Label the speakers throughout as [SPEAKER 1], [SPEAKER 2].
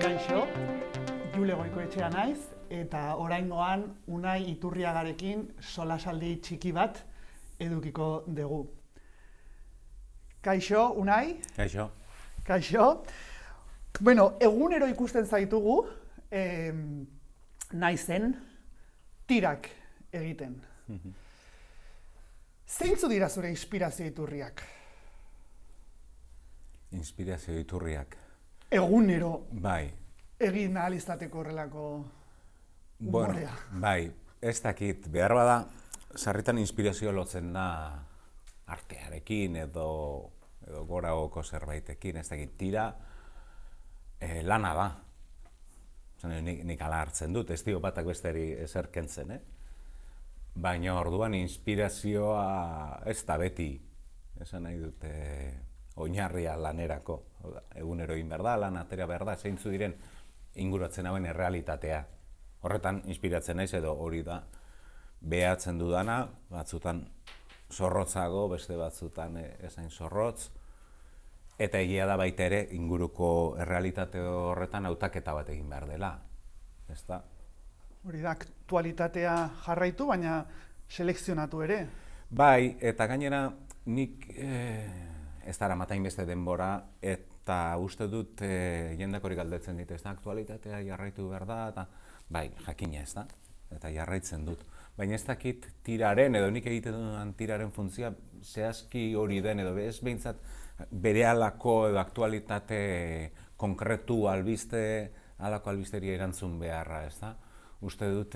[SPEAKER 1] Kaixo, Jule Goikoetxea naiz, eta oraingoan Unai Iturriagarekin solasaldi txiki bat edukiko dugu. Kaixo, Unai?
[SPEAKER 2] Kaixo.
[SPEAKER 1] Kaixo. Bueno, egunero ikusten zaitugu, naizen, tirak egiten. Zeintzu dira zure inspirazio iturriak?
[SPEAKER 2] Inspirazio iturriak.
[SPEAKER 1] Egunero
[SPEAKER 2] Bai.
[SPEAKER 1] egin ahal izateko horrelako umorea.
[SPEAKER 2] Bueno, bai, ez dakit, behar bada, sarritan inspirazio lotzen da artearekin edo goragoko zerbaitekin, ez dakit, tira lana da. Nik ala hartzen dut, ez dio batak besteri ezer kentzen, Baina orduan inspirazioa ez da beti, esan nahi dute, oinarria lanerako. Egunero egin behar da, lan atera behar da, zeintzu diren inguratzen hauen errealitatea. Horretan, inspiratzen naiz edo hori da behatzen dudana, batzutan zorrotzago, beste batzutan ezain zorrotz, eta egia da baita ere inguruko errealitate horretan hautaketa bat egin behar dela. Ezta?
[SPEAKER 1] Hori da, aktualitatea jarraitu, baina selekzionatu ere.
[SPEAKER 2] Bai, eta gainera nik ez dara matain beste denbora, eta uste dut jendeak hori galdetzen dit, ez da, aktualitatea jarraitu behar da, eta bai, jakina ez da, eta jarraitzen dut. Baina ez dakit tiraren, edo nik egiten dudan tiraren funtzioa zehazki hori den, edo ez behintzat berehalako edo aktualitate konkretu halako albisteri erantzun beharra, ez da. Uste dut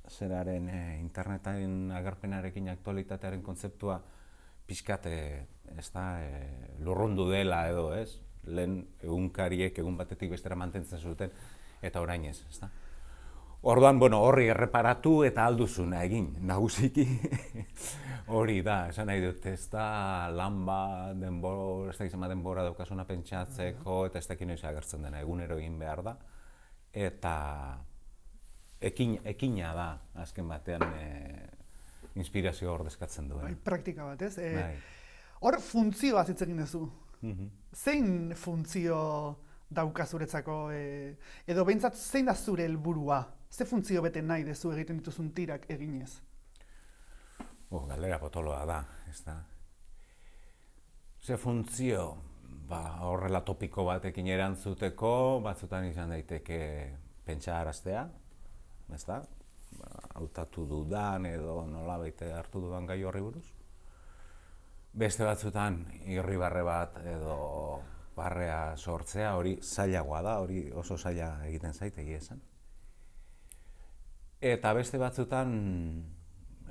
[SPEAKER 2] zeraren internetaren agerpenarekin aktualitatearen kontzeptua pixkat lurrundu dela edo, ez? Lehen egunkariek egun batetik bestera mantentzen zuten, eta orain ez, ezta? Orduan, horri erreparatu eta alduzuna egin, nagusiki hori da, esan nahi dut, ez da lan bat, ez da izan denbora daukasuna pentsatzeko, eta ez da ekin noiz agertzen dena, egunero egin behar da, eta ekina da, azken batean, inspirazio ordezkatzen duen.
[SPEAKER 1] Bai, praktika bat, ez?
[SPEAKER 2] Bai.
[SPEAKER 1] Hor funtzioa hitz egin duzu. Zein funtzio dauka zuretzako, edo behintzat zein da zure helburua? Ze funtzio bete nahi dezu egiten dituzun tirak eginez?
[SPEAKER 2] Galdera potoloa da, ez da. Ze funtzio, horrela topiko batekin erantzuteko, batzutan izan daiteke pentsaraztea, ez da? Hautatu dudan edo nolabait hartu dudan gai horri buruz. Beste batzutan irribarre bat edo barrea sortzea, hori zailagoa da, hori oso zaila egiten zait egia esan. Eta beste batzutan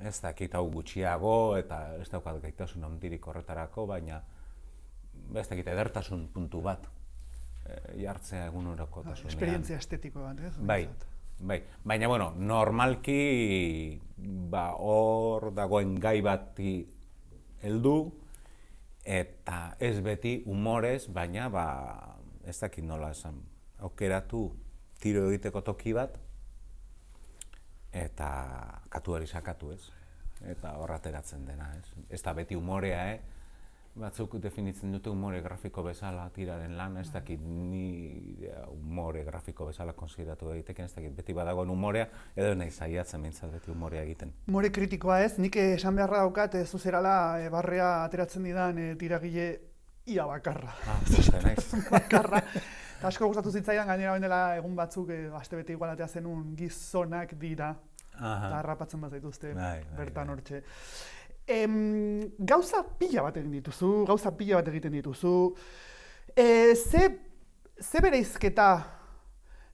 [SPEAKER 2] ez dakit hau gutxiago eta ez daukat gaitasun handirik horretarako, baina ez dakit edertasun puntu bat jartzea egunerokotasunean.
[SPEAKER 1] Esperientzia estetiko bat, ez?
[SPEAKER 2] Bai. Baina, normalki hor dagoen gai bati heldu, eta ez beti humorez, baina ez dakit nola esan, aukeratu tiro egiteko toki bat, eta katuari sakatu, ez? Eta hor ateratzen dena, ez? Ez da beti humorea, batzuk definitzen dute humore grafiko bezala tiraren lan, ez dakit ni humore grafiko bezala konsideratu egiteken, ez dakit beti badagoen humorea, edo nahi zaiatzen behintzat beti humorea egiten.
[SPEAKER 1] Humore kritikoa ez, nik esan beharra daukat zuzerala barrea ateratzen didan tiragile ia bakarra.
[SPEAKER 2] Naiz.
[SPEAKER 1] Bakarra. Eta asko gustatu zitzaidan, gainera dela egun batzuk, astebete igual atea zenun gizonak dira, eta harrapatzen bat zaituzte bertan hortxe. Gauza pila bat egiten dituzu, ze bereizketa,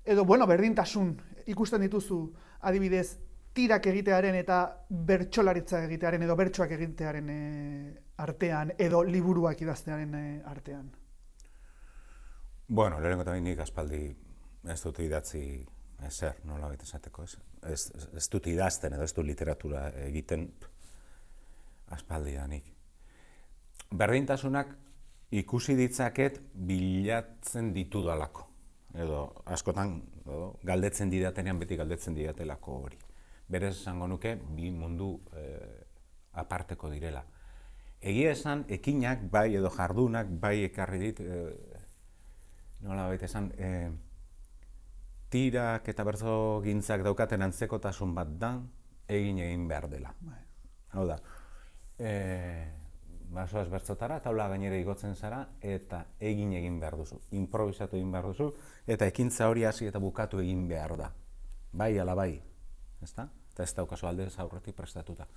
[SPEAKER 1] edo berdintasun ikusten dituzu, adibidez, tirak egitearen eta bertsolaritza egitearen edo bertsoak egitearen artean, edo liburuak idaztearen artean?
[SPEAKER 2] Bueno, lehenengo eta nik aspaldi ez dut idatzi ezer, nola baita esateko, ez dut idazten edo ez dut literatura egiten aspaldi da nik. Berdintasunak ikusi ditzaket bilatzen ditudalako, edo askotan galdetzen didatenean beti galdetzen didatelako hori. Berez esango nuke bi mundu aparteko direla. Egia esan, ekinak bai edo jardunak bai ekarri dit, nola baita esan, tirak eta bertso gintzak daukaten antzekotasun bat da, egin behar dela. Hau da, basoaz bertzotara, taula gainera igotzen zara, eta egin behar duzu, improvisatu egin behar duzu, eta ekintza hori hasi eta bukatu egin behar da. Bai ala bai, ezta? Eta ez daukazu aldez aurretik prestatuta.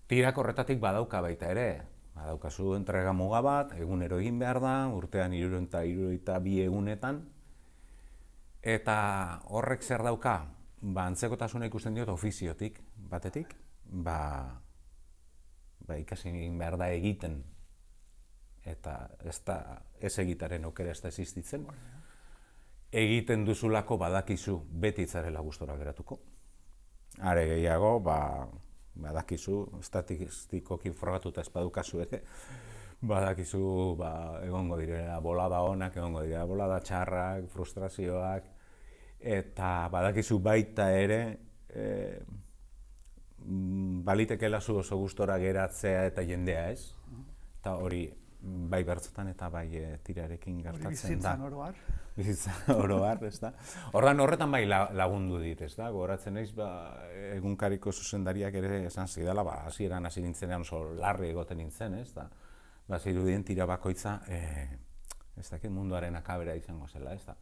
[SPEAKER 2] Tirak horretatik badauka baita ere, badaukazu entrega muga bat, egunero egin behar da, urtean 362 egunetan, eta horrek zer dauka, antzekotasuna ikusten diot ofiziotik, batetik, ikasi egin behar da egiten, eta ez egitaren aukera ez da existitzen, egiten duzulako badakizu beti itzarela gustora geratuko. Are gehiago, badakizu, estatistikoki frogatuta ez badukazu ere, badakizu egongo direla bolada onak, egongo direla bolada txarrak, frustrazioak, eta badakizu baita ere, balitekeela zu oso gustora geratzea eta jendea ez, eta hori bai bertzotan eta bai tirarekin gertatzen da.
[SPEAKER 1] Bizitzan oro har.
[SPEAKER 2] Bizitzan oro har, ez da. Horretan bai lagundu dit, ez da. Gogoratzen naiz, egunkariko zuzendariak ere esan zidala, hasieran hasi nintzenean oso larri egoten nintzen, ez da. Zirudien tira bakoitza, ez dakit munduaren akabera izango zela, ez da.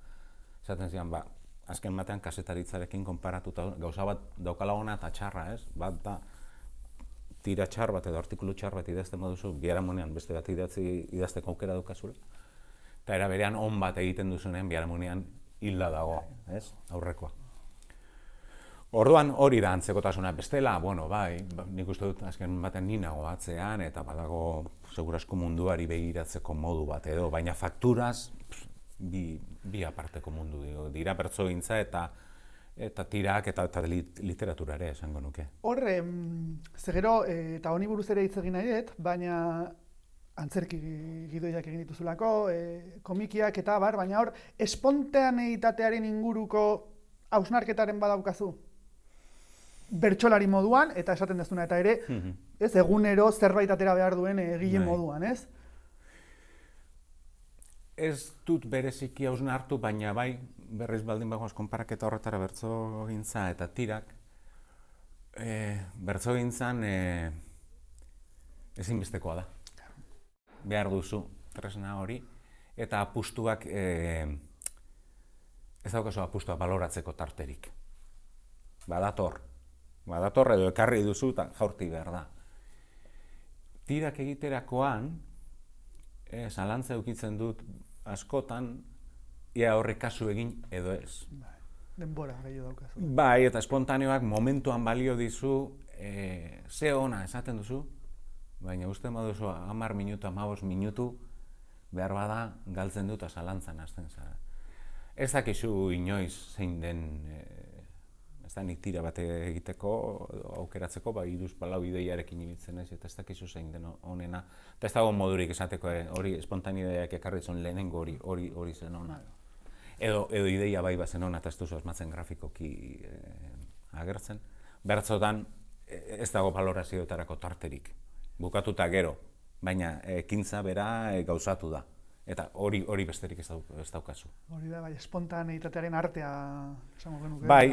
[SPEAKER 2] Esaten zian, azken batean kasetaritzarekin konparatuta gauza bat daukala ona eta txarra, ez? Bat da, tira txar bat edo artikulu txar bat idazten baduzu, biharamunean beste bat idazteko aukera daukazula. Eta era berean on bat egiten duzunean, biharamunean hilda dago, ez? Aurrekoa. Orduan hori da antzekotasuna bestela, nik uste dut azken batean ni nago atzean eta badago segurasko munduari begiratzeko modu bat edo, baina fakturaz bi aparteko mundu dira bertsogintza eta tirak eta literatura ere esango nuke.
[SPEAKER 1] Horre, zegero, eta honi buruz ere hitz egin nahi dut, baina antzerki gidoiak egin dituzulako, komikiak eta baina hor, espontaneitatearen inguruko hausnarketaren badaukazu. Bertsolari moduan, eta esaten dezuna eta ere, ez, egunero zerbait atera behar duen egile moduan, ez?
[SPEAKER 2] Ez dut bereziki hausnartu, baina bai, berriz baldin bagoaz konparaketa horretara bertsogintza eta tirak, bertsogintzan ezinbestekoa da. Behar duzu tresna hori, eta apustuak, ez daukazu apustuak baloratzeko tarterik. Badator edo ekarri duzu eta jaurti behar da. Tirak egiterakoan, zalantza eukitzen dut askotan, ia horrek kasu egin edo ez.
[SPEAKER 1] Denbora gehiago daukazu.
[SPEAKER 2] Bai, eta espontaneoak momentuan balio dizu, ze ona esaten duzu, baina uste baduzu 10 minutu, 15 minutu, behar bada galtzen dut zalantzan hasten zara. Ez dakizu inoiz zein den, ez da nik tira bat egiteko, aukeratzeko, 3-4 ideiarekin ibiltzen ez, eta ez dakizu zein den onena. Eta ez dago modurik esateko, hori espontaneideak ekarri zuen lehenengo hori zen ona. Edo ideia bai bazen ona, eta ez duzu asmatzen grafikoki agertzen. Bertzotan ez dago balorazioetarako tarterik, bukatuta gero, baina ekintza bera gauzatu da. Eta hori besterik ez daukazu.
[SPEAKER 1] Hori da, bai, espontaneitatearen artea esango genuke.
[SPEAKER 2] Bai,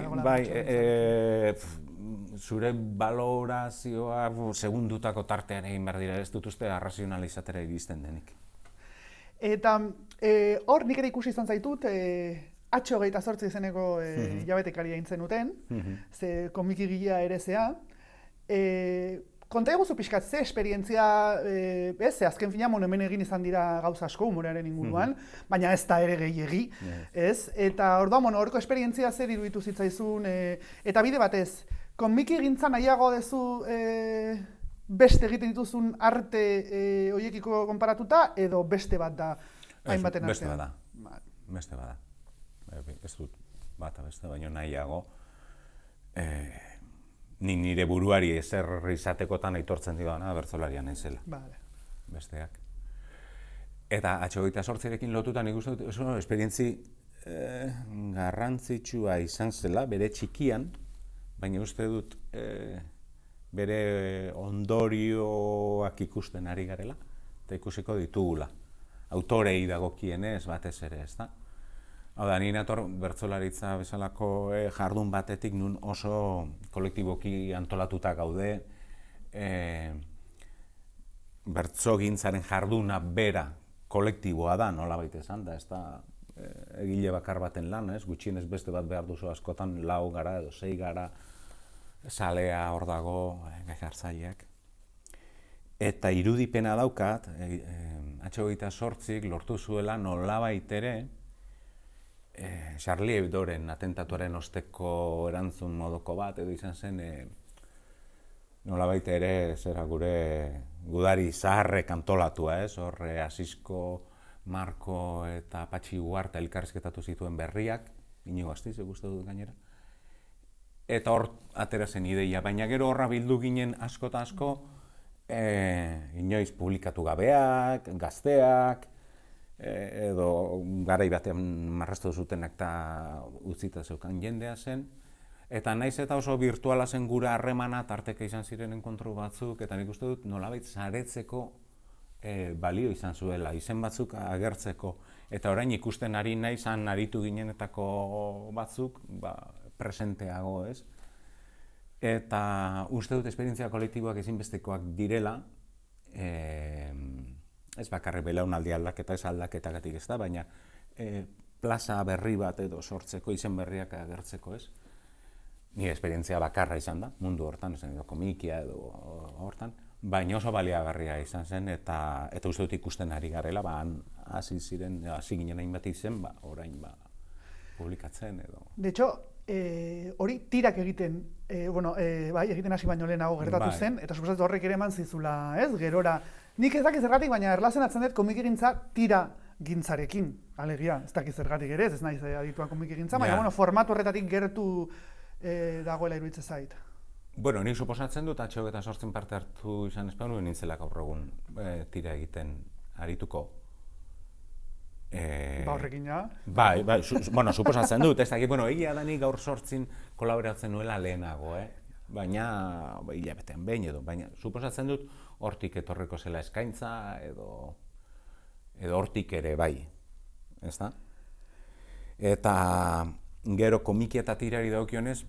[SPEAKER 2] zure balorazioa segundutako tartean egin behar dira, ez dut uste arrazionalizatera iristen denik.
[SPEAKER 1] Eta hor nik ere ikusi izan zaitut, H28 izeneko jabetekari egin zenuten, ze komikigilea ere zea. Konta eguzu pixkat, ze esperientzia, ze azken fina hemen egin izan dira gauza asko humorearen inguruan, baina ez da ere gehiegi, ez? Eta orduan, horko esperientzia zer iruditu zitzaizun, eta bide batez, komiki egintzan nahiago dezu beste egiten dituzun arte horiekiko konparatuta, edo beste bat da hainbaten artean?
[SPEAKER 2] Beste bat da. beste bada. Ez dut bata beste, baina nahiago ni nire buruari ezer izatekotan aitortzen didana bertsolaria naizela.
[SPEAKER 1] Vale.
[SPEAKER 2] Besteak. Eta 88rekin lotuta nik uste dut oso esperientzi garrantzitsua izan zela, bere txikian, baina uste dut bere ondorioak ikusten ari garela, eta ikusiko ditugula. Autorei dagokienez batez ere, ez da? Hau da, nire nator bertsolaritza bezalako jardun batetik nun oso kolektiboki antolatuta gaude, bertsogintzaren jarduna bera kolektiboa da, nolabait esan da, ez da egile bakar baten lan, ez? Gutxienez beste bat behar duzu askotan 4 gara edo 6 gara, salea hor dago, hartzaileak. Eta irudipena daukat, H28 lortu zuela nolabait ere, Charlie Hebdoren atentatuaren osteko erantzun modoko bat, edo izan zen, nolabait ere zera gure gudari zaharrek antolatua, ez? Horre Asisko, Marko eta Patxi Uharta elkarrizketatu zituen berriak, Inigo Astiz, gustu dut gainera. Eta hor atera zen ideia, baina gero horra bildu ginen asko eta asko, inoiz publikatu gabeak, gazteak, edo garai batean marraztu zutenak eta utzita zeukan jendea zen. Eta naiz eta oso virtuala zen gura harremana, tarteka izan ziren enkontru batzuk, eta nik uste dut nolabait saretzeko balio izan zuela, izen batzuk agertzeko. Eta orain ikusten ari naiz, han aritu ginenetako batzuk, presenteago, ez? Eta uste dut esperientzia kolektiboak ezinbestekoak direla, ez bakarrik belaunaldi aldaketa, ez aldaketagatik ez da, baina plaza berri bat edo sortzeko, izen berriak agertzeko, ez? Nire esperientzia bakarra izan da, mundu hortan, edo komikia edo hortan, baina oso baliagarria izan zen, eta uste dut ikusten ari garela, hasi ginen hainbat izen, orain publikatzen edo.
[SPEAKER 1] De hecho, hori tirak egiten, egiten hasi baino lehenago gertatu zen, eta suposatu horrek ere eman zizula, ez, gerora. Nik ez dakiz zergatik, baina erlazionatzen dut komikigintza tira gintzarekin, alegia, ez dakiz zergatik ere, ez naiz adituan komikigintza, baina formatu horretatik gertu dagoela iruditzen zait.
[SPEAKER 2] Bueno, nik suposatzen dut H28 parte hartu izan espanu, nintzela gaur egun tira egiten arituko.
[SPEAKER 1] Horrekin ja?
[SPEAKER 2] Suposatzen dut, ez dakit, egia da nik gaur 8 kolaboratzen nuela lehenago, baina hilabetean behin edo, baina suposatzen dut hortik etorriko zela eskaintza edo hortik ere bai, ez da? Eta gero komikia eta tirari daukionez,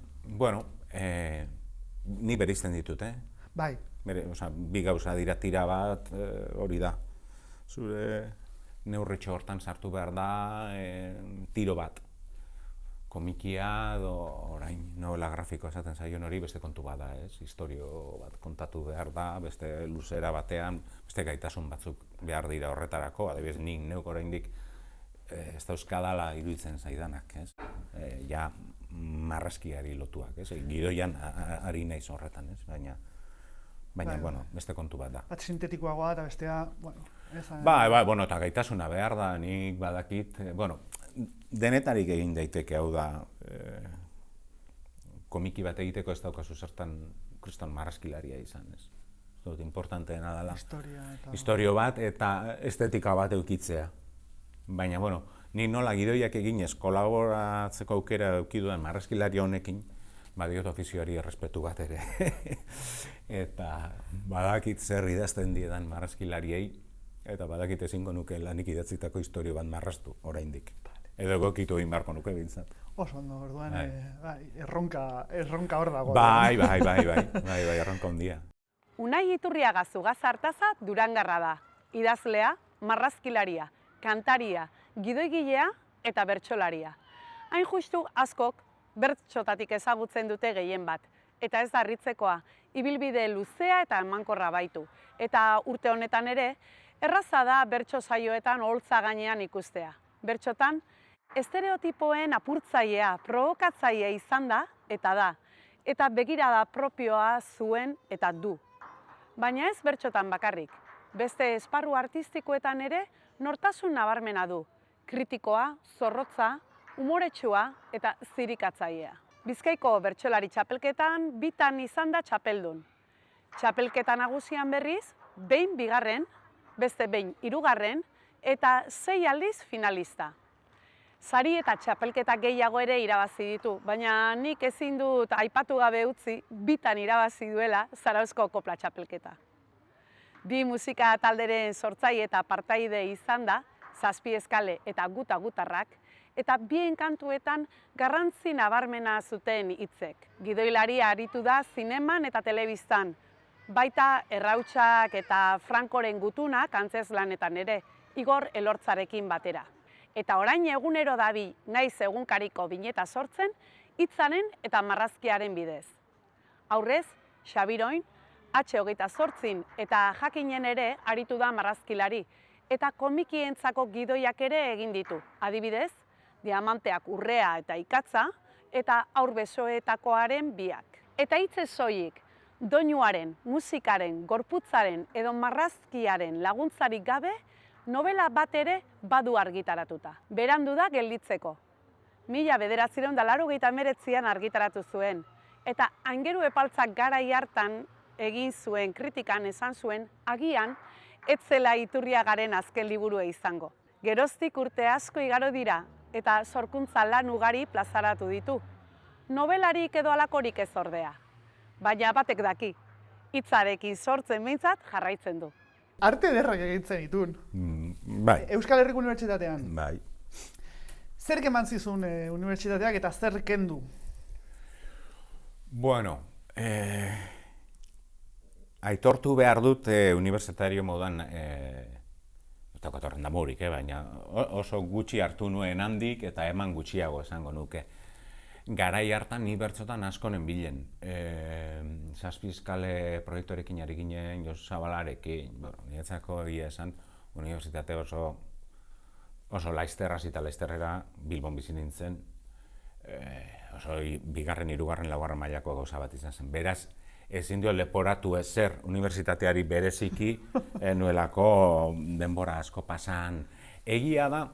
[SPEAKER 2] ni bereizten ditut,
[SPEAKER 1] Bai.
[SPEAKER 2] Bi gauza dira, tira bat, hori da. Zure neurritxo hortan sartu behar da, tiro bat. Komikia edo orain novela grafiko esaten zaion hori beste kontu bat da, ez? Historio bat kontatu behar da, beste luzera batean, beste gaitasun batzuk behar dira horretarako, adibidez nik neuk oraindik ez dauzkadala iruditzen zaidanak, ez? Ja marrazkiari lotuak, ez? Gidoian ari naiz horretan, ez? Baina, beste kontu bat da.
[SPEAKER 1] Bat sintetikoagoa eta bestea,
[SPEAKER 2] eta gaitasuna behar da, nik badakit, denetarik egin daiteke, hau da, komiki bat egiteko ez daukazu zertan kriston marrazkilaria izan, ez? Dut, importanteena dela. Historio bat eta estetika bat eukitzea. Baina, ni nola gidoiak eginez kolaboratzeko aukera eukiduan marrazkilari honekin, badiot ofizioari errespetu bat ere. Eta badakit zer idazten diedan marrazkilariei, eta badakit ezingo nuke lanik idatzitako historio bat marraztu, oraindik. Edo egokitu egin beharko nuke bintzat.
[SPEAKER 1] Oso ondo, orduan, erronka hor dago.
[SPEAKER 2] Bai, erronka ondia.
[SPEAKER 3] Unai Iturriaga Zugaza Artaza Durangarra da. Idazlea, marrazkilaria, kantaria, gidoigilea eta bertsolaria. Hain justu askok bertsotatik ezagutzen dute gehien bat. Eta ez da harritzekoa, ibilbide luzea eta emankorra baitu. Eta urte honetan ere, erraza da bertso saioetan oholtza gainean ikustea. Bertsotan, estereotipoen apurtzailea, provokatzailea izan da eta da. Eta begirada propioa zuen eta du. Baina ez bertsotan bakarrik. Beste esparru artistikoetan ere nortasun nabarmena du. kritikoa, zorrotza, umoretsua eta zirikatzailea. Bizkaiko bertsolari txapelketan bitan izan da txapeldun. Txapelketa nagusian berriz, behin bigarren, beste behin hirugarren eta 6 aldiz finalista. Sari eta txapelketa gehiago ere irabazi ditu, baina nik ezin dut aipatu gabe utzi bitan irabazi duela Zarauzko kopla txapelketa. Bi musika talderen sortzaile eta partaide izan da, Zazpi Eskale eta Guta Gutarrak, eta bien kantuetan garrantzi nabarmena zuten hitzek. Gidoilaria aritu da zineman eta telebistan, baita Errautsak eta Frankoren gutunak antzezlanetan ere, Igor Elortzarekin batera. Eta orain egunero dabil naiz egunkariko bineta sortzen, hitzaren eta marrazkiaren bidez. Aurrez, Xabiroin, H28 eta Jakinen ere aritu da marrazkilari, eta komikientzako gidoiak ere egin ditu. Adibidez, Diamanteak Urrea eta Ikatza, eta Aurbesoetakoaren biak. Eta hitzez soilik, doinuaren, musikaren, gorputzaren edo marrazkiaren laguntzarik gabe, novela bat ere badu argitaratuta. Berandu da gelditzeko. 1989an argitaratu zuen, eta Aingeru Epaltzak garai hartan egin zuen kritikan esan zuen agian ez zela Iturriagaren azken liburua izango. Geroztik urte asko igaro dira eta sorkuntza lan ugari plazaratu ditu. Nobelarik edo halakorik ez ordea. Baina batek daki, hitzarekin sortzen behintzat jarraitzen du.
[SPEAKER 1] Arte ederrak egitzen ditun.
[SPEAKER 2] Bai.
[SPEAKER 1] Euskal Herriko Unibertsitatean.
[SPEAKER 2] Bai.
[SPEAKER 1] Zer eman zizun unibertsitateak eta zer kendu?
[SPEAKER 2] Bueno, aitortu behar dut unibertsitario modan, eta katorren damurik, baina oso gutxi hartu nuen handik eta eman gutxiago esango nuke. Garai hartan ni bertsotan asko nenbilen. Zazpi Eskale proiektuarekin ari ginen, Josu Zabalarekin, niretzako egia esan, unibertsitate oso laizterraz eta laizterrera Bilbon bizi nintzen, oso bigarren, hirugarren, laugarren mailako gauza bat izan zen. Beraz, ezin dio leporatu ezer unibertsitateari bereziki, nuelako denbora asko pasan. Egia da,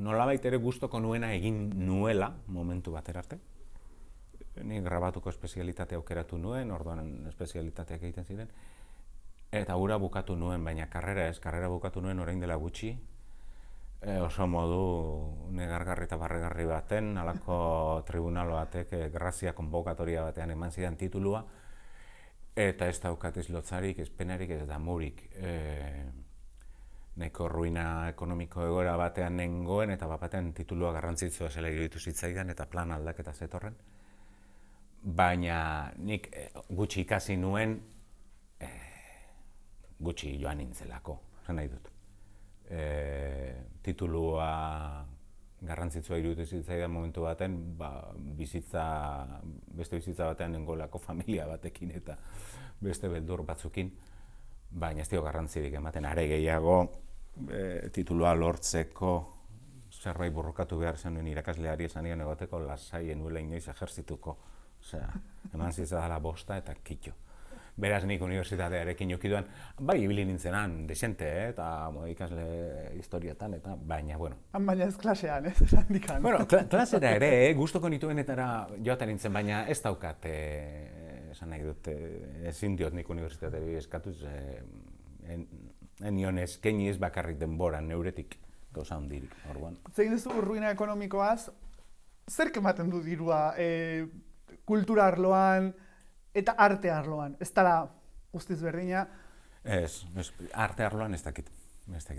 [SPEAKER 2] nolabait ere gustoko nuena egin nuela momentu batera arte. Ni grabatuko espezialitatea aukeratu nuen, orduan espezialitateak egiten ziren, eta hura bukatu nuen, baina karrera bukatu nuen orain dela gutxi, oso modu negargarri eta barregarri baten, halako tribunal batek grazia konbokatoria batean eman zidan titulua, eta ez daukat ez lotzarik, ez penarik, ez damurik. Nahiko ruina ekonomiko egoera batean nengoen, eta batean titulua garrantzitsua zela iruditu zitzaidan, eta plan aldaketa zetorren. Baina nik gutxi ikasi nuen, gutxi joan nintzelako, esan nahi dut. Titulua garrantzitsua iruditu zitzaidan momentu baten, beste bizitza batean nengoelako familia batekin eta beste beldur batzukin, baina ez dio garrantzirik ematen, are gehiago titulua lortzeko zerbait borrokatu behar zenuen irakasleari esan nion egoteko lasai nuela inoiz ejerzituko. Osea, eman zitzadala bosta eta kitxo. Beraz nik unibertsitatearekin jokiduan, bai ibili nintzenan, desente, eta ikasle historietan, eta baina, bueno.
[SPEAKER 1] Baina ez klasean, ez esan dikan.
[SPEAKER 2] Bueno, klasera ere, gustoko nituenetara joaten nintzen, baina ez daukat, esan nahi dut, ezin diot nik unibertsitateari eskatuz, enion eskaini ez bakarrik denbora, neuretik gauza handirik, orduan.
[SPEAKER 1] Zein duzu ruina ekonomikoaz, zer ematen du dirua kultura arloan eta arte arloan? Ez dela guztiz berdina?
[SPEAKER 2] Ez, arte arloan ez dakit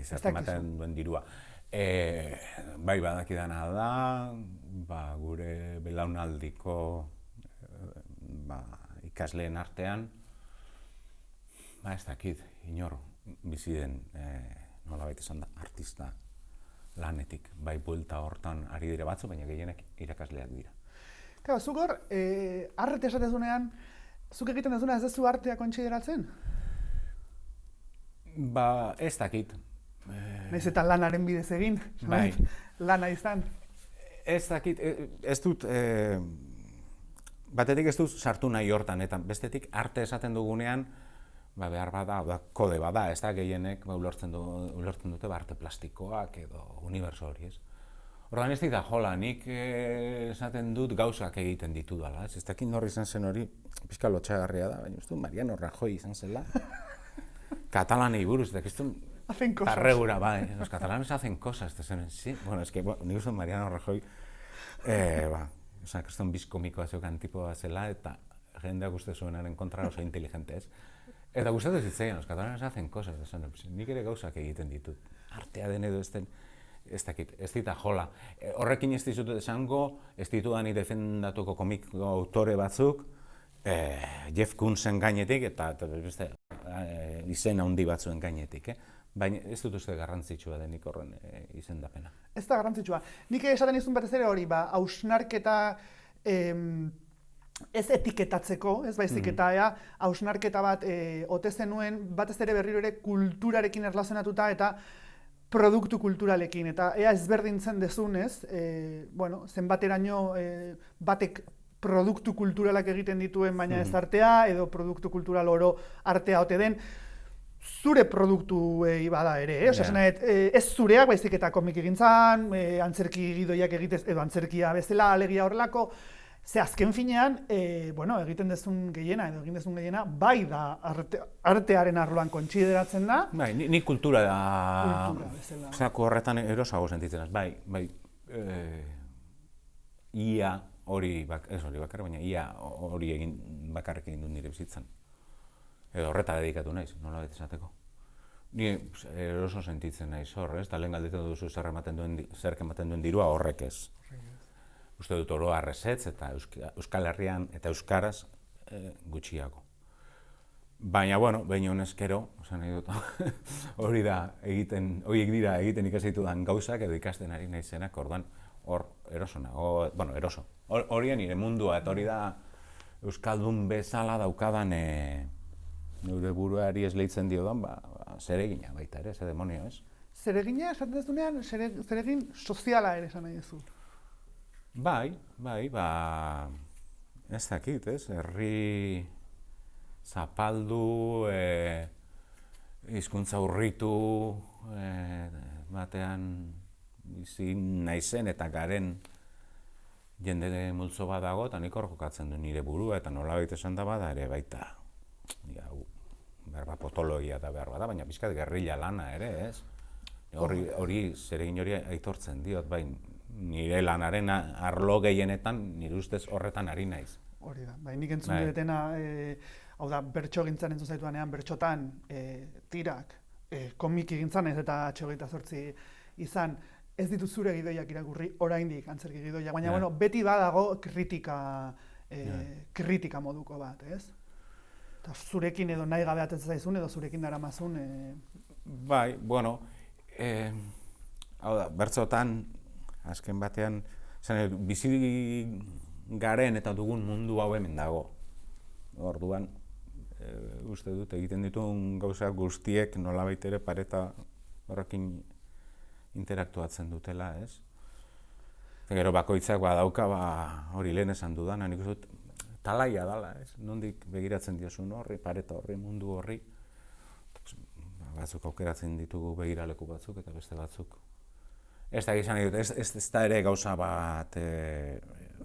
[SPEAKER 2] zer ematen duen dirua. Bai badakidana da, gure belaunaldiko ikasleen artean, ez dakit, inor bizi den, nolabait esan da, artista lanetik, bai buelta hortan ari dire batzu, baina gehienak irakasleak dira.
[SPEAKER 1] Claro, zuk hor, arte esatezunean, zuk egiten dezuna ez duzu artea kontsideratzen?
[SPEAKER 2] Ez dakit.
[SPEAKER 1] Nahiz eta lanaren bidez egin,
[SPEAKER 2] bai.
[SPEAKER 1] Lana izan.
[SPEAKER 2] Ez dakit, ez dut, batetik ez dut sartu nahi hortan, eta bestetik arte esaten dugunean, behar bada, kode bada, ez da gehienek ulertzen dute arte plastikoak edo uniberso hori, ez? Ordan ez da jola, nik esaten dut gauzak egiten ditudala, ez dakit norri izan zen hori, pixka lotxagarria da, baina uste Mariano Rajoy izan zela. Katalanei buruz, eta ez du...
[SPEAKER 1] Hacen cosas.
[SPEAKER 2] Arregura, los catalanes hacen cosas, sí. Bueno, es que nik uste Mariano Rajoy, kriston bizkomikoa zeukan tipoa zela, eta jendeak uste zuenaren kontra oso inteligente, ez? Eta gustatu zitzaidan, los catalanes hacen cosas, nik ere gauzak egiten ditut. Artea den edo ez dakit, ez dita jola. Horrekin ez dizut esango, ez ditudani defendatuko komiko autore batzuk, Jeff Koonsen gainetik eta beste izen handi batzuen gainetik, baina ez dut uste garrantzitsua denik horren izendapena.
[SPEAKER 1] Ez da garrantzitsua. Nik esaten izun batez ere hori, hausnarketa ez etiketatzeko, ez baizik eta hausnarketa bat ote zenuen, batez ere berriro ere kulturarekin erlazionatuta eta produktu kulturalekin, eta ea ezberdintzen dezunez, zenbateraino batek produktu kulturalak egiten dituen, baina ez artea, edo produktu kultural oro artea ote den, zure produktuei bada ere, ez zureak, baizik eta komik egintzan, antzerki gidoiak egitez, edo antzerkia bezala, alegia horrelako, ze azken finean, egiten dezun gehiena, edo egin dezun gehiena, bai da artearen arloan kontsideratzen da.
[SPEAKER 2] Bai, ni kultura da...
[SPEAKER 1] Kultura bezala.
[SPEAKER 2] Zako horretan erosago sentitzen az, bai, ia hori, ez hori bakar, baina ia hori egin bakarrik egin dut nire bizitzan. Edo horreta dedikatu naiz, nola bete esateko. Ni eroso sentitzen naiz hor, ez? Ta lehen galdetzen duzu zer ematen duen dirua horrek ez. Uste dut oro arrezetz eta Euskal Herrian eta Euskaraz gutxiago. Baina, behin honezkero, nahi dut, horiek dira egiten ikasi ditudan gauzak edo ikasten ari naizenak, orduan hor erosona, eroso. Horien nire mundua, eta hori da Euskaldun bezala daukadan neure buruari esleitzen diodan, zeregina baita ere, ze demonio, ez?
[SPEAKER 1] Zeregina, esaten dezunean, zeregin soziala ere esan nahi duzu.
[SPEAKER 2] Bai, ez dakit, ez? Herri zapaldu, hizkuntza urritu, batean bizi naizen eta garen jende multzo bat dago, eta nik hor jokatzen du nire burua, eta nolabait esan da bada ere baita. Potologia da behar bada, baina pixkat gerrilla lana ere, ez? Hori zeregin hori aitortzen diot, bai, nire lanaren arlo gehienetan, nire ustez horretan ari naiz.
[SPEAKER 1] Hori da, bai, nik entzun diretena, hau da, bertso gintzan entzun zaituanean, bertxotan, tirak, komiki gintzan ez eta 28 izan, ez ditu zure gidoiak irakurri, oraindik antzerki gidoiak, baina beti badago kritika moduko bat, ez? Eta zurekin edo nahi gabe atetzen zaizun, edo zurekin daramazun...
[SPEAKER 2] Bai, hau da, bertsotan, azken batean, bizi garen eta dugun mundu hau hemen dago. Orduan, uste dut, egiten dituen gauza guztiek nolabait ere pareta horrekin interaktuatzen dutela, ez? Gero bakoitzak badauka hori lehen esan dudana, nik uste dut talaia dala, ez? Nondik begiratzen diozun horri, pareta horri, mundu horri. Batzuk aukeratzen ditugu begiraleku batzuk eta beste batzuk. Ez da gizan dut, ez da ere gauza bat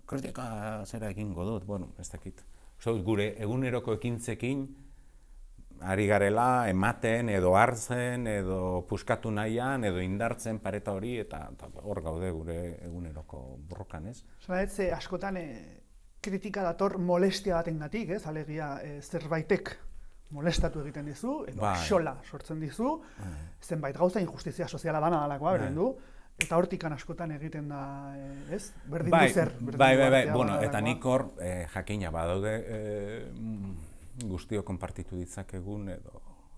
[SPEAKER 2] kritika zera egingo dut, ez dakit. Uste dut, gure eguneroko ekintzekin ari garela ematen edo hartzen edo puskatu nahian edo indartzen pareta hori eta hor gaude gure eguneroko borrokan, ez?
[SPEAKER 1] Zara askotan kritika dator molestia batengatik, ez? Alegia zerbaitek molestatu egiten dizu, edo xola sortzen dizu, zenbait gauza injustizia soziala dana dalakoa, berdin du, eta hortikan askotan egiten da, ez? Berdin du zer.
[SPEAKER 2] Bai, eta nik hor jakina badaude guztio konpartitu ditzakegun, edo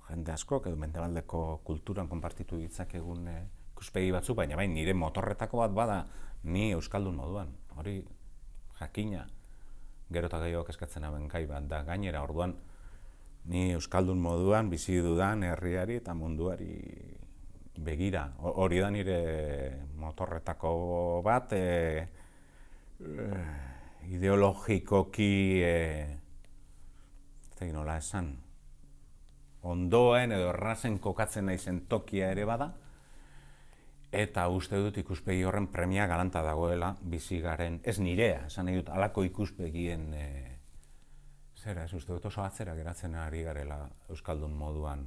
[SPEAKER 2] jende askok, edo mendebaldeko kulturan konpartitu ditzakegun ikuspegi batzuk, baina bai, nire motorretako bat bada ni euskaldun moduan, hori jakina, gero eta gehiago eskatzen hauen gai bat da gainera, orduan ni euskaldun moduan bizi dudan herriari eta munduari begira. Hori da nire motorretako bat, ideologikoki, nola esan, ondoen edo errazen kokatzen naizen tokia ere bada, eta uste dut ikuspegi horren premia galanta dagoela bizi garen, ez nirea, esan nahi dut, halako ikuspegien zera, ez uste dut oso atzera geratzen ari garela euskaldun moduan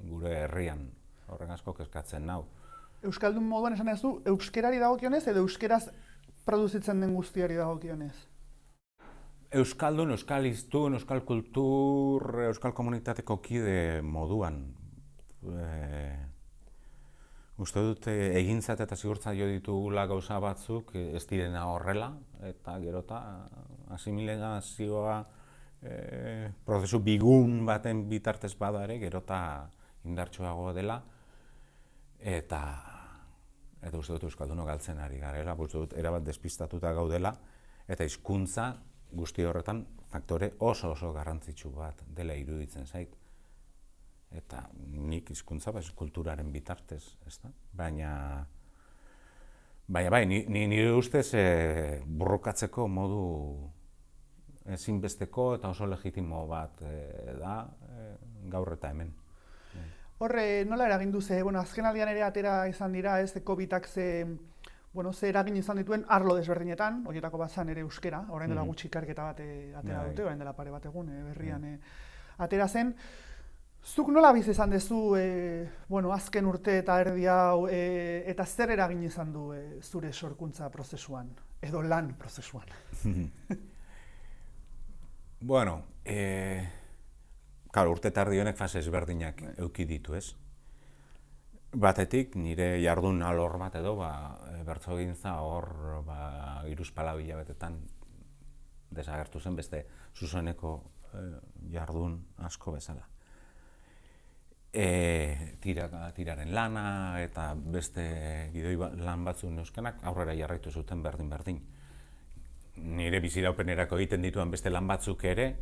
[SPEAKER 2] gure herrian, horren asko kezkatzen nau.
[SPEAKER 1] Euskaldun moduan esan ez du, euskerari dagokionez edo euskeraz produzitzen den guztiari dagokionez?
[SPEAKER 2] Euskaldun, euskal hiztun, euskal kultur, euskal komunitateko kide moduan. Uste dut egintzat eta zigurtzaio ditugula gauza batzuk ez direna horrela, eta gerota asimilazioa prozesu bigun baten bitartez bada ere, gerota indartsuago dela, eta uste dut euskaldunok galtzen ari garela, uste dut erabat despistatuta gaudela, eta hizkuntza guzti horretan faktore oso garrantzitsu bat dela iruditzen zait. Eta nik hizkuntza kulturaren bitartez, ezta? Baina nire ustez borrokatzeko modu ezinbesteko eta oso legitimo bat da gaur eta hemen.
[SPEAKER 1] Horre, nola eragin du ze, azkenaldian ere atera izan dira, ez, COVID-ak ze eragin izan dituen arlo desberdinetan, horietako bat zan ere euskera, orain dela gutxi ikerketa bat atera dute, orain dela pare bat egun berrian atera zen. Zuk nola bizi izan duzu azken urte eta erdi hau eta zer eragin izan du zure sorkuntza prozesuan, edo lan prozesuan?
[SPEAKER 2] Bueno, urte eta erdi honek fase ezberdinak eduki ditu, ez? Batetik, nire jardun alor bat edo, bertsogintza hor hiruzpalau hilabetetan desagertu zen beste zuzeneko jardun asko bezala. Tiraren lana eta beste gidoi lan batzuk neuzkanak aurrera jarraitu zuten berdin. Nire biziraupenerako egiten dituen beste lan batzuk ere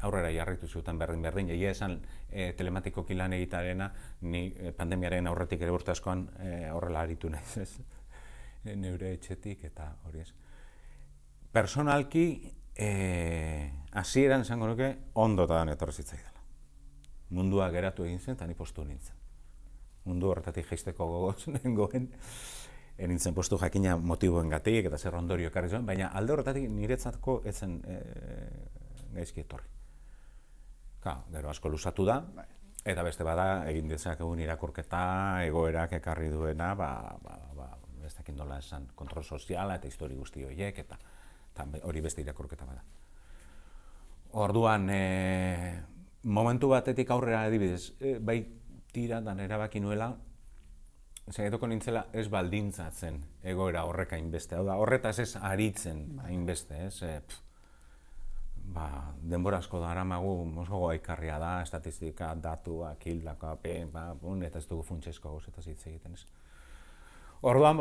[SPEAKER 2] aurrera jarraitu zuten berdin. Egia esan telematikoki lan egitarena, ni pandemiaren aurretik ere urte askoan horrela aritu naiz, ez? Neure etxetik eta hori ez. Personalki, hasieran esango nuke ondotan etorri zitzaidala. Mundua geratu egin zen eta ni postu nintzen. Mundu horretatik jaisteko gogoz nengoen, nintzen postu jakina motiboengatik eta zer ondorio ekarri zuen, baina alde horretatik niretzatko ez zen gaizki etorri. Gero asko luzatu da, eta beste bada egin dezakegun irakurketa egoerak ekarri duena, ez dakit nola esan kontrol soziala eta histori guzti horiek, eta hori beste irakurketa bada. Orduan, momentu batetik aurrera adibidez, bai tiratan erabaki nuela, saiatuko nintzela ez baldintzatzen egoera horrek hainbeste. Hau da, horretaz ez aritzen hainbeste, ez? Denbora asko daramagu, oso goikarria da, estatistika, datuak, hildakoak, eta ez dugu funtsezko gauzetaz hitz egiten, ez? Orduan,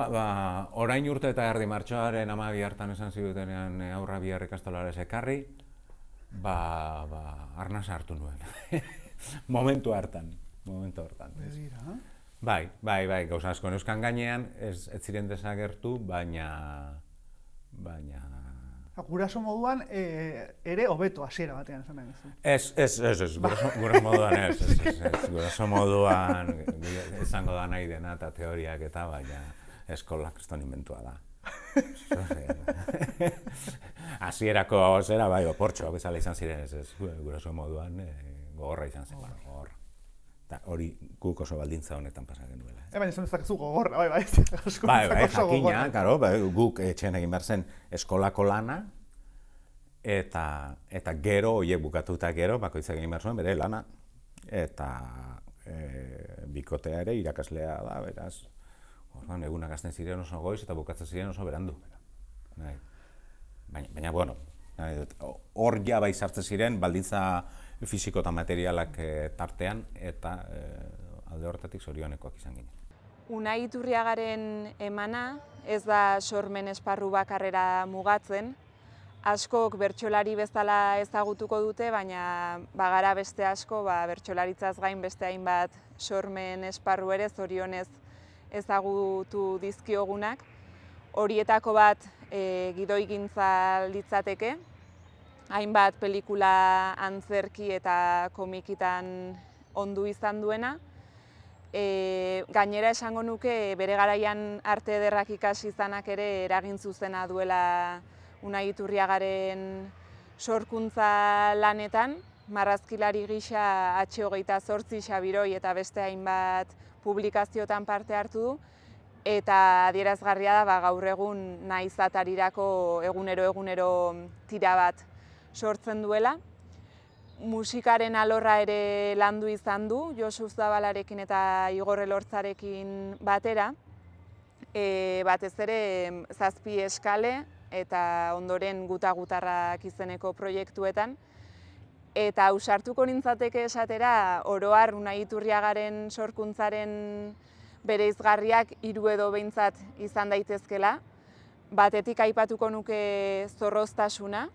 [SPEAKER 2] orain urte eta erdi martxoaren 12 hartan esan zidutenean aurra bihar ikastolara ekarri, arnasa hartu nuen. Momentu hartan.
[SPEAKER 1] Begira,
[SPEAKER 2] Bai, gauza asko neuzkan gainean, ez ziren desagertu, baina...
[SPEAKER 1] Guraso moduan ere hobeto hasiera batean esan nahi duzu.
[SPEAKER 2] Ez, guraso moduan ez. Guraso moduan izango da nahi dena eta teoriak eta, baina eskolak ez inventua da. Hasierako zera, bai, oportxoak bezala izan ziren ez, guraso moduan gogorra izan zen, gogorra. Eta hori guk oso baldintza honetan pasa genuela.
[SPEAKER 1] Baina ez dezakezu gogorra, bai.
[SPEAKER 2] Bai, jakina, karo, guk etxean egin behar zen eskolako lana, eta gero, horiek bukatuta gero, bakoitzak egin behar zuen bere lana. Eta bikotea ere irakaslea da, beraz. Egunak hasten ziren oso goiz eta bukatzen ziren oso berandu. Baina, bueno, hor ja bai sartzen ziren baldintza fisiko eta materialak tartean eta alde horretatik zorionekoak izan ginen.
[SPEAKER 4] Unai Iturriagaren emana ez da sormen esparru bakarrera mugatzen. Askok bertsolari bezala ezagutuko dute, baina bagara beste asko bertsolaritzaz gain beste hainbat sormen esparru ere zorionez ezagutu dizkiogunak. Horietako bat gidoigintza litzateke, hainbat pelikula antzerki eta komikitan ondu izan duena. Gainera esango nuke bere garaian arte ederrak ikasi izanak ere eragin zuzena duela Unai Iturriagaren sorkuntza lanetan, marrazkilari gisa H28 Xabiroi eta beste hainbat publikaziotan parte hartu du, eta adierazgarria da gaur egun Naiz Atarirako egunero tira bat sortzen duela. Musikaren alorra ere landu izan du, Josu Zabalarekin eta Igor Elortzarekin batera, batez ere 7 eskale eta ondoren guta-gutarrak izeneko proiektuetan. Eta ausartuko nintzateke esatera, oro har Unai Iturriagaren sorkuntzaren bereizgarriak 3 edo behintzat izan daitezkela. Batetik aipatuko nuke zorroztasuna,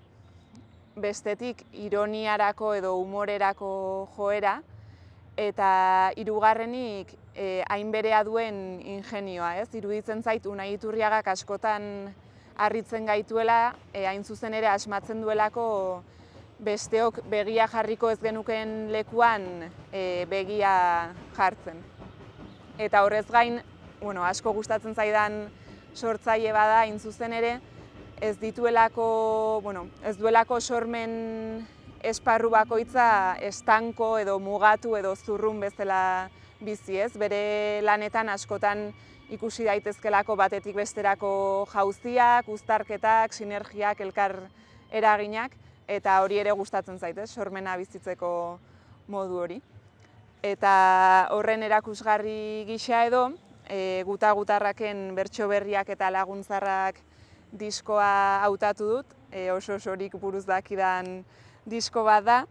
[SPEAKER 4] bestetik ironiarako edo humorerako joera, eta hirugarrenik hainberea duen ingenioa, ez? Iruditzen zait Unai Iturriagak askotan harritzen gaituela, hain zuzen ere asmatzen duelako besteok begia jarriko ez genuken lekuan begia jartzen. Eta horrez gain, asko gustatzen zaidan sortzaile bada, hain zuzen ere, ez duelako sormen esparru bakoitza estanko edo mugatu edo zurrun bezala bizi, ez? Bere lanetan askotan ikusi daitezkelako batetik besterako jauziak, uztarketak, sinergiak, elkar eraginak, eta hori ere gustatzen zait, sormena bizitzeko modu hori. Eta horren erakusgarri gisa edo, guta-gutarraken bertso berriak eta laguntzarrak diskoa hautatu dut, oso-osorik buruz dakidan disko bat da,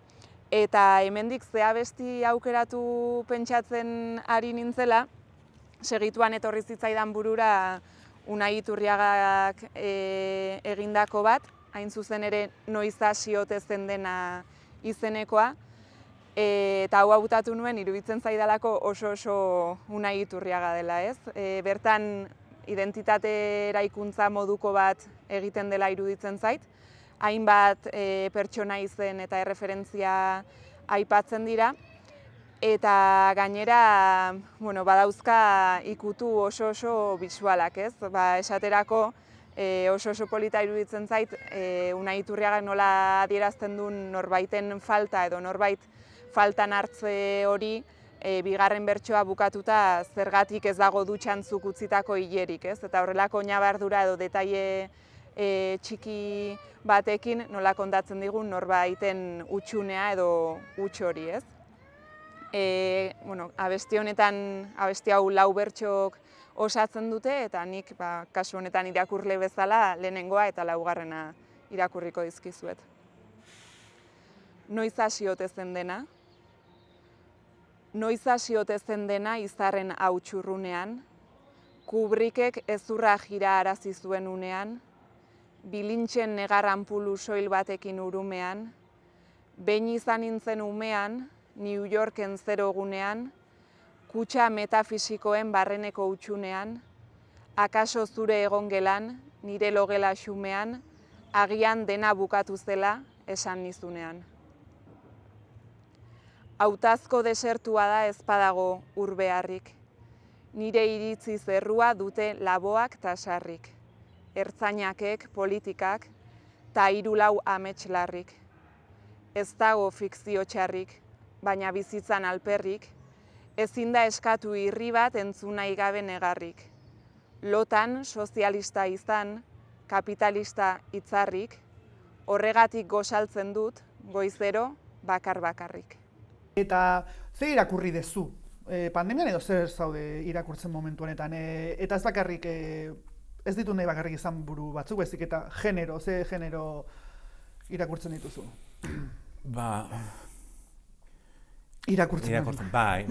[SPEAKER 4] eta hemendik ze abesti aukeratu pentsatzen ari nintzela, segituan etorri zitzaidan burura Unai Iturriagak egindako bat, hain zuzen ere Noiz hasi ote zen dena izenekoa, eta hau hautatu nuen iruditzen zaidalako oso Unai Iturriaga dela, ez? Bertan identitate eraikuntza moduko bat egiten dela iruditzen zait, hainbat pertsona izen eta erreferentzia aipatzen dira, eta gainera badauzka ikutu oso bisualak, ez? Esaterako oso polita iruditzen zait Unai Iturriagak nola adierazten duen norbaiten falta edo norbait faltan hartze hori bigarren bertsoa bukatuta zergatik ez dago dutxan zuk utzitako hilerik, ez? Eta horrelako ñabardura edo detaile txiki batekin nola kontatzen digun norbaiten utxunea edo huts hori, ez? Abesti honetan, abesti hau 4 bertsok osatzen dute, eta nik kasu honetan irakurle bezala lehenengoa eta 4. irakurriko dizkizuet. Noiz hasi ote zen dena? Noiz hasi ote zen dena izarren hautsurrunean, Kubrickek ezurra jira arazi zuen unean, bilintzen negarran pulu soil batekin urumean, behin izan nintzen umean, New Yorken zero gunean, kutxa metafisikoen barreneko utxunean, akaso zure egon gelan, nire logela xumean, agian dena bukatu zela esan nizunean. Hautazko desertua da ezpadago urbeharrik, nire iritzi zerrua dute laboak ta sarrik, ertzainakek, politikak, ta 3-4 amets larrik. Ez dago fikzio txarrik, baina bizitzan alperrik, ezin da eskatu irri bat entzun nahi gabe negarrik. Lotan sozialista izan, kapitalista hitzarrik, horregatik gozaltzen dut, goizero bakarrik.
[SPEAKER 1] Eta ze irakurri dezu? Pandemian edo zer zaude irakurtzen momentu honetan? Eta ez bakarrik, ez ditu nahi bakarrik izan buru batzuk, ezik eta ze genero irakurtzen dituzu? Irakurtzen
[SPEAKER 2] bai,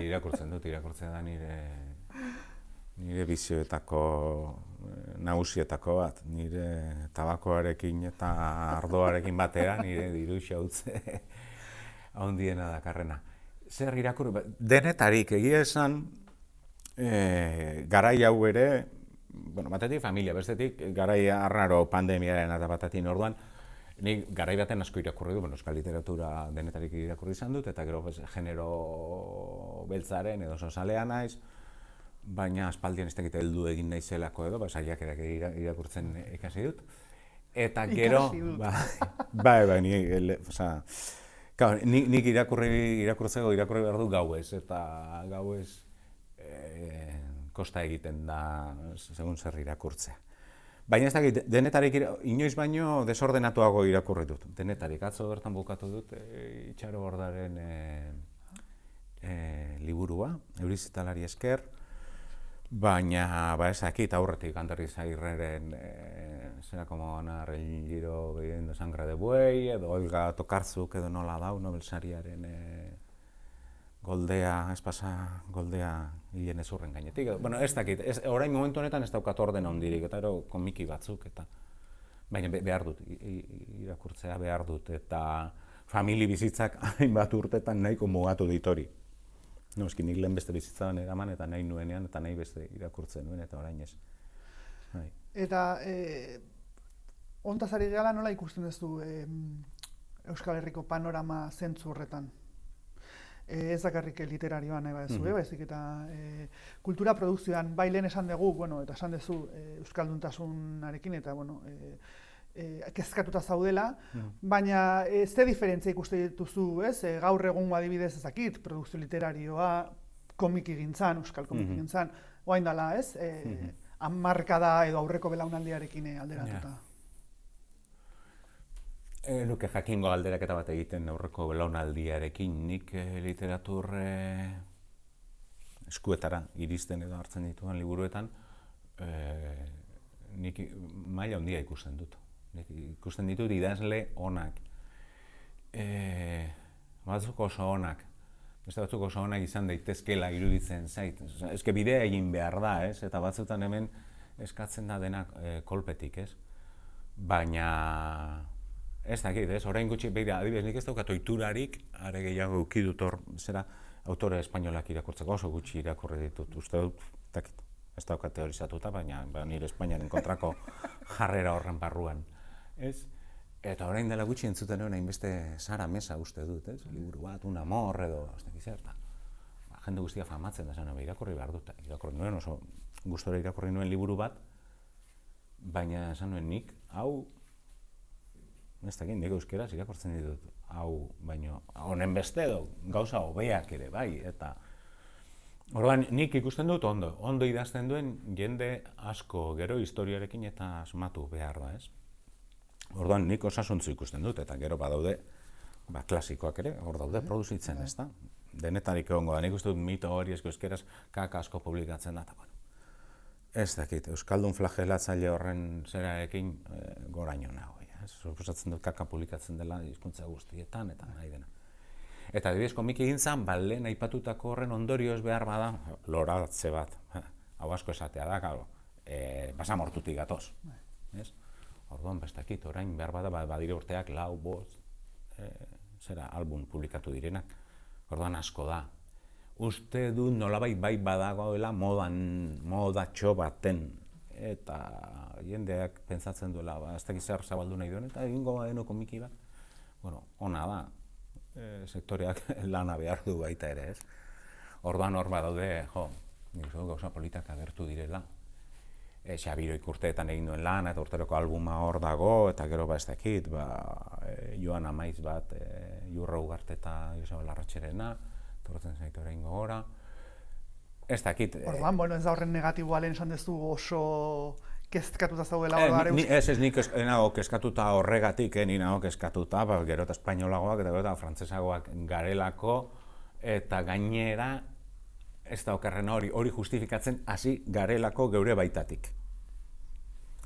[SPEAKER 2] irakurtzen da nire bizioetako nagusietako bat, nire tabakoarekin eta ardoarekin batera, nire diru xautze handiena dakarrena. Zer irakurri? Denetarik egia esan, garai hau ere, batetik familia, bestetik garai arraro pandemiaren eta batatin orduan, Nik garai baten asko irakurri dut, euskal literatura denetarik irakurri izan dut, eta gero genero beltzaren edo sozalea naiz, baina aspaldian ez dakit heldu egin naizelako edo, saiakerak irakurtzen ikasi dut. Eta gero, nik irakurtzeko irakurri behar du gauez, eta gauez kosta egiten da segun zer irakurtzea. Baina ez dakit, denetarik inoiz baino desordenatuago irakurri dut. Denetarik, atzo bertan bukatu dut Itxaro Bordaren liburua, Eurizitalari esker, baina ez dakit aurretik Anderriz Agirreren zera como Ana Giro bebiendo sangre de buey, edo Olga Tokarzuk edo nola dau, Nobel sariaren Goldea, Goldea hilen ezurren gainetik. Bueno, ez dakit, orain momentu honetan ez daukat ordena hondirik, eta ero komiki batzuk, eta baina behar dut, irakurtzea behar dut, eta famili bizitzak hainbat urtetan nahiko mugatu dit hori. No, eski nik lehen beste bizitzaban eraman, eta nahi nuenean, eta nahi beste irakurtzen nuen, eta orain ez.
[SPEAKER 1] Eta, hontaz ari gala nola ikusten duzu Euskal Herriko panorama zentzu horretan? Ez dakarrik literarioan nahi badezu, baizik eta kultura produkzioan bai lehen esan dugu, bueno, eta esan duzu euskalduntasunarekin, eta bueno, kezkatuta zaudela, baina ze diferentzia ikuste dituzu, ez? Gaur egungo adibidez ezakit, produkzio literarioa komiki gintzan, euskal komiki gintzan, oain dela, ez? Hamarkada edo aurreko belaunaldiarekin alderatuta.
[SPEAKER 2] Nuke jakingo galderaketa bat egiten aurreko belaunaldiarekin, nik literatur eskuetara iristen edo hartzen dituan liburuetan, nik maila handia ikusten dut. Ikusten ditut idazle onak, batzuk oso onak, beste batzuk oso onak izan daitezkela iruditzen zait. Eske bidea egin behar da, ez? Eta batzutan hemen eskatzen da denak kolpetik, ez? Baina ez dakit, ez? Orain gutxi, begira, adibidez, nik ez daukat ohiturarik, are gehiago eduki dut hor, zera, autore espainolak irakurtzeko oso gutxi irakurri ditut, uste dut, ez daukat teorizatuta, baina nire Espainiaren kontrako jarrera horren barruan, ez? Eta orain dela gutxi entzuten nuen hainbeste Sara Mesa uste dut, ez? Liburu bat, un amor edo, ez dakit zer, jende guztia famatzen da, irakurri behar dut, irakurri nuen, oso gustora irakurri nuen liburu bat, baina esan nuen nik, hau, ez dakit, nik euskeraz irakurtzen ditut, hau, baino, honen beste edo, gauza hobeak ere, bai, eta orduan, nik ikusten dut ondo idazten duen jende asko gero historiarekin eta asmatu behar da, ez? Orduan, nik osasuntzu ikusten dut, eta gero badaude, klasikoak ere, hor daude produzitzen, ez da? Denetarik egongo da, nik uste dut mito hori euskeraz kaka asko publikatzen da, eta bueno, ez dakit, euskaldun flagelatzaile horren zerarekin goraino nago. Suposatzen dut kaka publikatzen dela hizkuntza guztietan eta nahi dena. Eta adibidez komiki gintzan, lehen aipatutako horren ondorioz behar bada, loratze bat, hau asko esatea da, basamortutik gatoz. Orduan, bestakit, orain behar bada, badire urteak, 4, 5, album publikatu direnak. Orduan asko da. Uste du nolabait bai badagoela modatxo baten. Eta jendeak pentsatzen duela, ez dakit zer zabaldu nahi duen, eta egingo badeno komiki bat. Bueno, ona da, sektoreak lana behar du baita ere, ez? Orduan hor badaude, nik uste dut gauza politak agertu direla. Xabiroik urteetan egin duen lan, eta urteroko albuma hor dago, eta gero ez dakit, Joan Amaiz bat, Jurra Ugarte eta Joseba Larratxerena, tortzen zaitu orain gogora. Ez dakit.
[SPEAKER 1] Orduan, bueno, ez da horren negatiboa lehen esan duzu oso kezkatuta zaudela hor
[SPEAKER 2] Ez, nik nago kezkatuta horregatik, ni nago kezkatuta, gero eta espainolagoak eta gero eta frantsesagoak garelako, eta gainera ez da okerrena hori justifikatzen hasi garelako geure baitatik.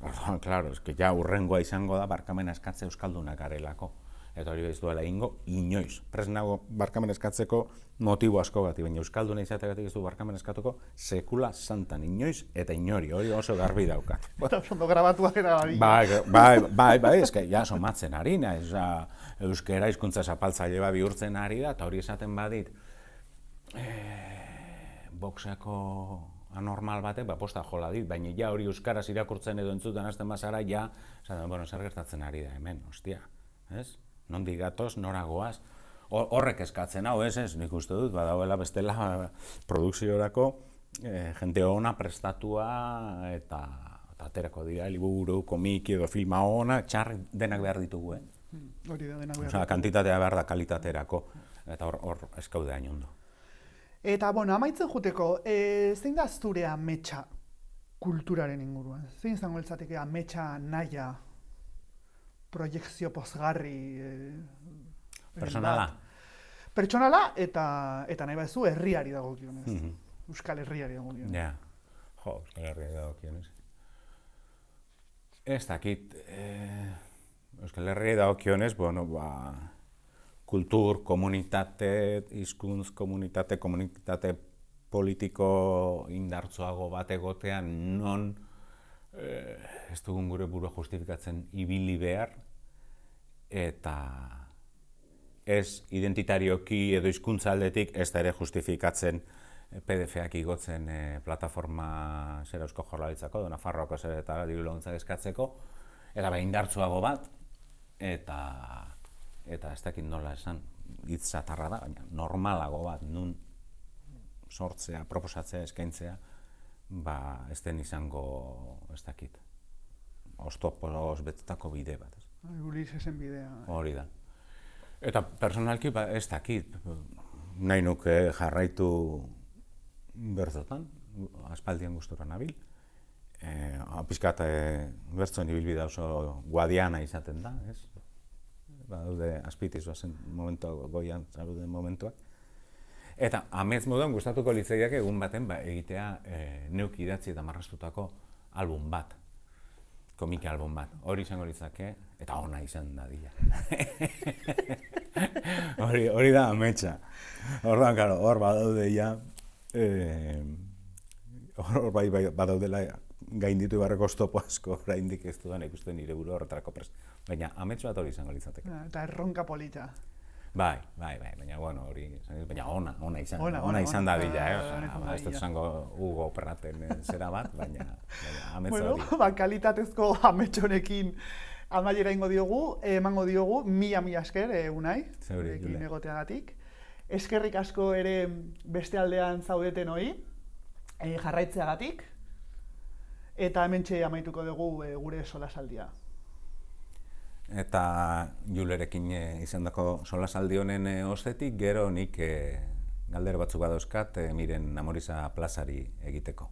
[SPEAKER 2] Orduan, klaro, ja urrengoa izango da barkamena eskatze euskaldunak garelako. Eta hori behiz duela ingo, inoiz. Prest nago barkamen eskatzeko motibo asko gati, baina euskalduna izategatik ez du barkamen eskatuko sekula santan inoiz eta inori, hori oso garbi daukat.
[SPEAKER 1] Eta ondo grabatuak era
[SPEAKER 2] Bai, eske, ja, somatzen ari, euskera hizkuntza zapaltzaile bat bihurtzen ari da, eta hori esaten badit, boxeko anormal batek, posta jola dit, baina ja hori euskaraz irakurtzen edo entzuten hasten bazara, ja, bueno, zer gertatzen ari da hemen, ostia. ez? Nondik gatoz, nora goaz. Horrek eskatzen hau, ez, nik uste dut, badagoela bestela produkziorako jende ona prestatua eta aterako dira, liburu, komiki edo filma ona, txar denak behar ditugu,
[SPEAKER 1] Hori da, denak behar
[SPEAKER 2] Osea, kantitatea behar da kalitaterako, eta hor eskaude hain ondo.
[SPEAKER 1] Eta, amaitzen juteko, zein da zure ametsa kulturaren inguruan? Zein izango litzateke ametsa nahia, proiekzio pozgarri?
[SPEAKER 2] Personala?
[SPEAKER 1] Pertsonala eta nahi baduzu herriari dagokionez. Euskal Herriari dagokionez.
[SPEAKER 2] Ja, Euskal Herriari dagokionez. Ez dakit, Euskal Herriari dagokionez, kultur, komunitate, hizkuntz komunitate politiko indartsuago bat egotean non ez dugun gure burua justifikatzen ibili behar eta ez identitarioki edo hizkuntza aldetik ez da ere justifikatzen PDF-ak igotzen plataforma zera Eusko Jaurlaritzako, edo Nafarroako zer eta diru laguntzak eskatzeko, eta indartsuago bat, eta ez dakit nola esan, hitz zatarra da, baina normalago bat, nun sortzea, proposatzea, eskaintzea, ez den izango, ez dakit, oztopoz betetako bide bat.
[SPEAKER 1] Ulisesen bidea.
[SPEAKER 2] Hori da. Eta personalki ez dakit, nahi nuke jarraitu bertzotan, aspaldian gustura nabil. Pizkat bertzoen ibilbidea oso guadiana izaten da, ez? Badaude azpitiz bazen goian zaruden momentuak. Eta amets moduan gustatuko litzaidak egun baten egitea neuk idatzi eta marrastutako album bat. Komiki album bat. Hori izango litzake, eta ona izan dadila. Hori da ametsa. Orduan, karo, hor badaude ja, hor badaudela gainditu barreko oztopo asko, oraindik ez dudan ikusten nire buru horretarako prest. Baina amets bat hori izango litzateke.
[SPEAKER 1] Eta erronka polita.
[SPEAKER 2] Bai, baina hori, baina ona izan dadila, ez dut zango Hugo Perraten zera bat, baina amets hori.
[SPEAKER 1] Kalitatezko amets honekin amaiera emango diogu, mila esker, Unai, ekin egoteagatik. Eskerrik asko ere beste aldean zaudeten hori, jarraitzeagatik, eta hementxe amaituko dugu gure solasaldia.
[SPEAKER 2] Eta Julerekin izandako solasaldi honen ostetik, gero nik galdera batzuk badauzkat Miren Amoriza plazari egiteko.